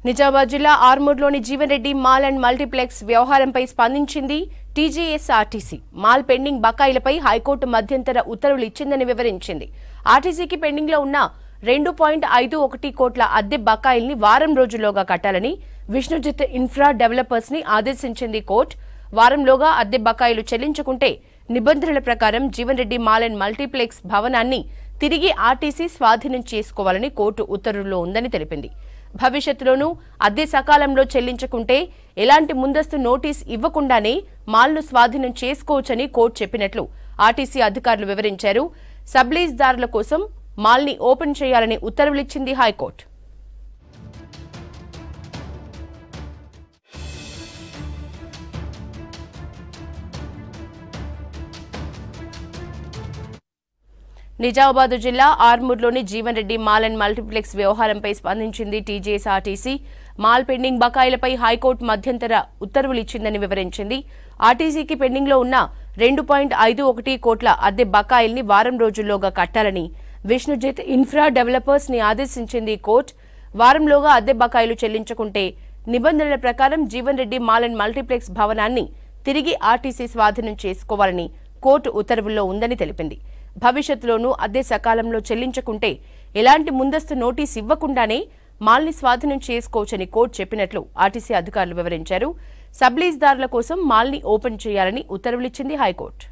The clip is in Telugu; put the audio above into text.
నిజామాబాద్ జిల్లా ఆర్మూర్లోని Jeevan Reddy mall and multiplex వ్యవహారంపై స్పందించింది టీజీఎస్ఆర్టీసీ. మాల్ పెండింగ్ బకాయిలపై హైకోర్టు మధ్యంతర ఉత్తర్వులు ఇచ్చిందని వివరించింది. ఆర్టీసీకి పెండింగ్లో ఉన్న 2.51 కోట్ల అద్దె బకాయిల్ని వారం రోజుల్లోగా కట్టాలని విష్ణుజిత్ ఇన్ఫ్రా డెవలపర్స్ ని ఆదేశించింది కోర్టు. వారంలోగా అద్దె బకాయిలు చెల్లించుకుంటే నిబంధనల ప్రకారం Jeevan Reddy mall and multiplex భవనాన్ని తిరిగి ఆర్టీసీ స్వాధీనం చేసుకోవాలని కోర్టు ఉత్తర్వుల్లో ఉందని తెలిపింది. భవిష్యత్తులోనూ అద్దె సకాలంలో చెల్లించకుంటే ఎలాంటి ముందస్తు నోటీస్ ఇవ్వకుండానే మాల్ను స్వాధీనం చేసుకోవచ్చని కోర్టు చెప్పినట్లు ఆర్టీసీ అధికారులు వివరించారు. సబ్లీజ్దారుల కోసం మాల్ని ఓపెన్ చేయాలని ఉత్తర్వులిచ్చింది హైకోర్టు. నిజామాబాద్ జిల్లా ఆర్మూర్లోని Jeevan Reddy mall and multiplex వ్యవహారంపై స్పందించింది టీజీఎస్ఆర్టీసీ. మాల్ పెండింగ్ బకాయిలపై హైకోర్టు మధ్యంతర ఉత్తర్వులు ఇచ్చిందని వివరించింది. ఆర్టీసీకి పెండింగ్లో ఉన్న 2.51 కోట్ల అద్దె బకాయిల్ని వారం రోజుల్లోగా కట్టాలని విష్ణుజిత్ ఇన్ఫ్రా డెవలపర్స్ ని ఆదేశించింది కోర్టు. వారంలోగా అద్దె బకాయిలు చెల్లించకుంటే నిబంధనల ప్రకారం Jeevan Reddy mall and multiplex భవనాన్ని తిరిగి ఆర్టీసీ స్వాధీనం చేసుకోవాలని కోర్టు ఉత్తర్వుల్లో ఉందని తెలిపింది. భవిష్యత్తులోనూ అద్దె సకాలంలో చెల్లించకుంటే ఎలాంటి ముందస్తు నోటీస్ ఇవ్వకుండానే మాల్ని స్వాధీనం చేసుకోవచ్చని కోర్టు చెప్పినట్లు ఆర్టీసీ అధికారులు వివరించారు. సబ్లీజ్దారుల కోసం మాల్ని ఓపెన్ చేయాలని ఉత్తర్వులిచ్చింది హైకోర్టు.